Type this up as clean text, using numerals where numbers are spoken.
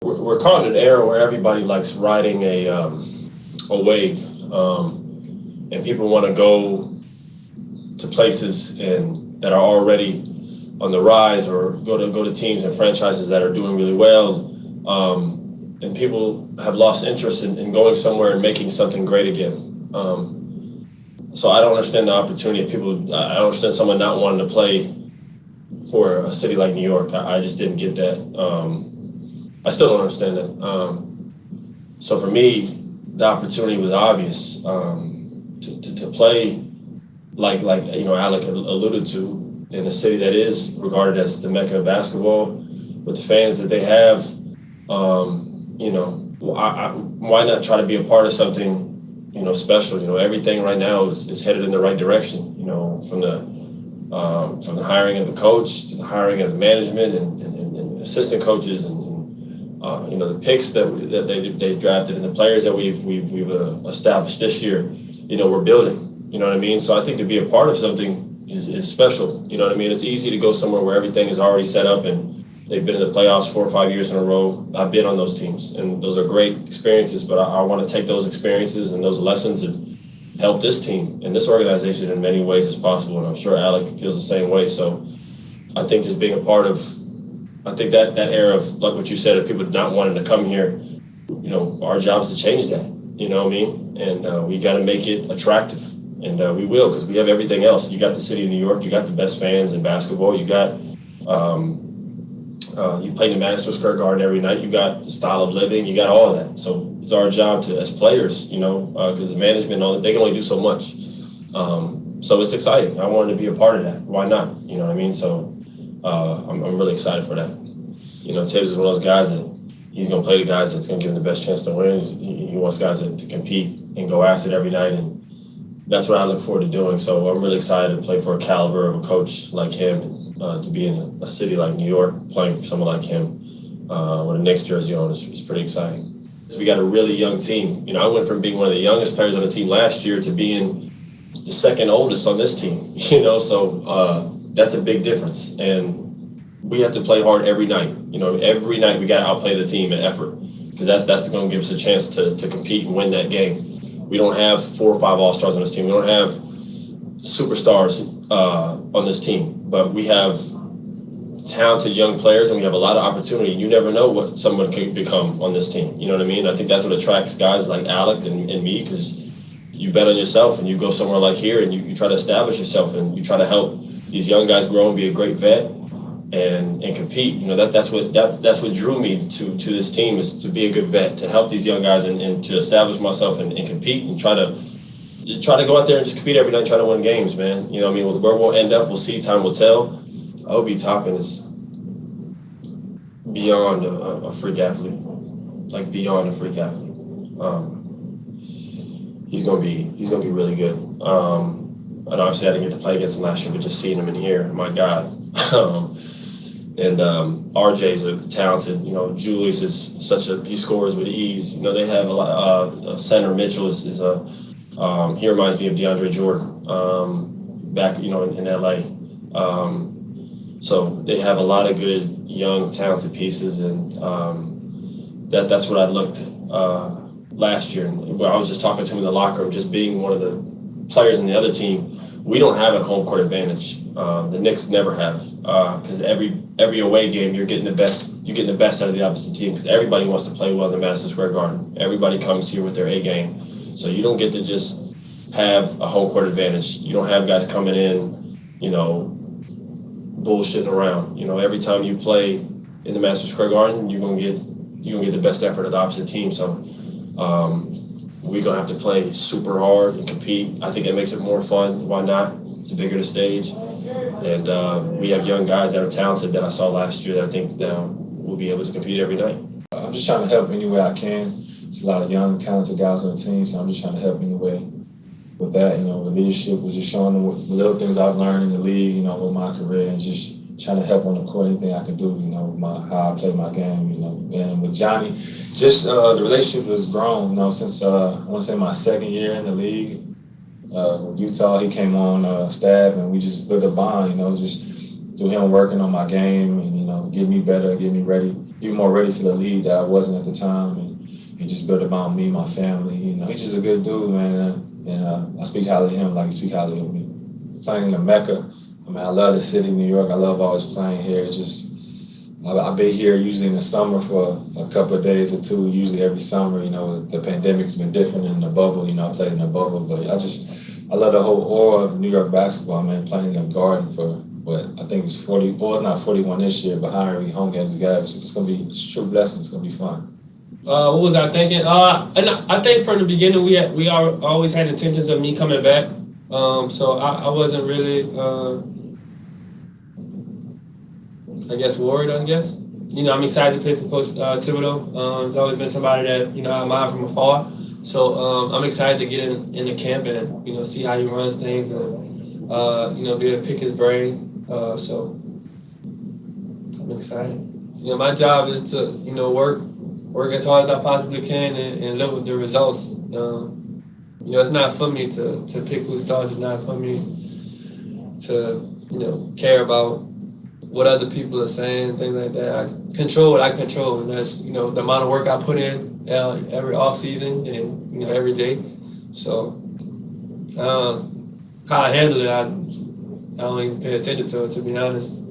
We're caught in an era where everybody likes riding a wave, and people want to go to places that are already on the rise, or go to teams and franchises that are doing really well. And people have lost interest in going somewhere and making something great again. So I don't understand the opportunity of people. I don't understand someone not wanting to play for a city like New York. I just didn't get that. I still don't understand that. So for me, the opportunity was obvious to play like Alec alluded to, in a city that is regarded as the Mecca of basketball, with the fans that they have. Why not try to be a part of something special? Everything right now is headed in the right direction. From the hiring of the coach to the hiring of the management and assistant coaches and the picks that they drafted and the players that we've established this year. We're building. You know what I mean? So I think to be a part of something is special. You know what I mean? It's easy to go somewhere where everything is already set up and they've been in the playoffs 4 or 5 years in a row. I've been on those teams, and those are great experiences, but I want to take those experiences and those lessons and help this team and this organization in many ways as possible. And I'm sure Alec feels the same way. So I think just being a part of, I think that era of, like what you said, of people not wanting to come here, our job is to change that, you know what I mean? And we got to make it attractive. And we will, because we have everything else. You got the city of New York, you got the best fans in basketball, you got you play in the Madison Square Garden every night. You got the style of living. You got all of that. So it's our job to, as players, because the management and all that, they can only do so much. So it's exciting. I wanted to be a part of that. Why not? You know what I mean? So I'm really excited for that. Tibbs is one of those guys that he's going to play the guys that's going to give him the best chance to win. He wants guys to compete and go after it every night. And that's what I look forward to doing. So I'm really excited to play for a caliber of a coach like him. To be in a city like New York, playing for someone like him with a Knicks jersey on is pretty exciting. So we got a really young team. I went from being one of the youngest players on the team last year to being the second oldest on this team. So that's a big difference. And we have to play hard every night. Every night we got to outplay the team in effort, because that's going to give us a chance to compete and win that game. We don't have 4 or 5 all-stars on this team. We don't have superstars on this team, but we have talented young players and we have a lot of opportunity. You never know what someone can become on this team. You know what I mean? I think that's what attracts guys like Alec and me, because you bet on yourself and you go somewhere like here and you try to establish yourself and you try to help these young guys grow and be a great vet and compete. That's what drew me to this team, is to be a good vet, to help these young guys and to establish myself and compete and try to go out there and just compete every night, try to win games, man. You know what I mean? Where we'll end up, we'll see. Time will tell. Obi Toppin is beyond a freak athlete, like beyond a freak athlete. He's gonna be really good. And obviously I didn't get to play against him last year, but just seeing him in here, my God. And RJ's a talented. Julius is he scores with ease. They have a lot. Center Mitchell is he reminds me of DeAndre Jordan back, in LA. So they have a lot of good, young, talented pieces, and that's what I looked last year. And I was just talking to him in the locker room, just being one of the players in the other team. We don't have a home court advantage. The Knicks never have, because every away game you're getting the best. You're getting the best out of the opposite team, because everybody wants to play well in the Madison Square Garden. Everybody comes here with their A game. So you don't get to just have a home court advantage. You don't have guys coming in, bullshitting around. Every time you play in the Madison Square Garden, you're gonna get the best effort of the opposite team. So we're gonna have to play super hard and compete. I think it makes it more fun. Why not? It's a bigger stage, and we have young guys that are talented that I saw last year that I think will be able to compete every night. I'm just trying to help any way I can. It's a lot of young, talented guys on the team, so I'm just trying to help any way with that. The leadership was just showing them the little things I've learned in the league, with my career, and just trying to help on the court, anything I can do, with how I play my game, And with Johnnie, just the relationship has grown, since I want to say my second year in the league. With Utah, he came on staff, and we just built a bond, just through him working on my game and, get me better, get me ready, even more ready for the league that I wasn't at the time. And he just built about me, my family. You know, he's just a good dude, man. And I speak highly of him like he speak highly of me. Playing in the Mecca, I mean, I love the city, New York. I love always playing here. It's just, I've been here usually in the summer for a couple of days or two, usually every summer. You know, the pandemic's been different in the bubble. You know, I played in the bubble, but I love the whole aura of New York basketball, man, playing in the Garden for what I think it's 40, well, it's not 41 this year, but how many home games we got. It's going to be a true blessing. It's going to be fun. What was I thinking? And I think from the beginning we always had intentions of me coming back. So I wasn't really, I guess, worried, I guess. You know, I'm excited to play for Coach Thibodeau. He's always been somebody that, you know, I admire from afar. So I'm excited to get in the camp and, you know, see how he runs things and, you know, be able to pick his brain. So I'm excited. You know, my job is to, you know, work as hard as I possibly can and live with the results. You know, it's not for me to pick who starts. It's not for me to, you know, care about what other people are saying, things like that. I control what I control, and that's, you know, the amount of work I put in every offseason and, you know, every day. So how I handle it, I don't even pay attention to it, to be honest.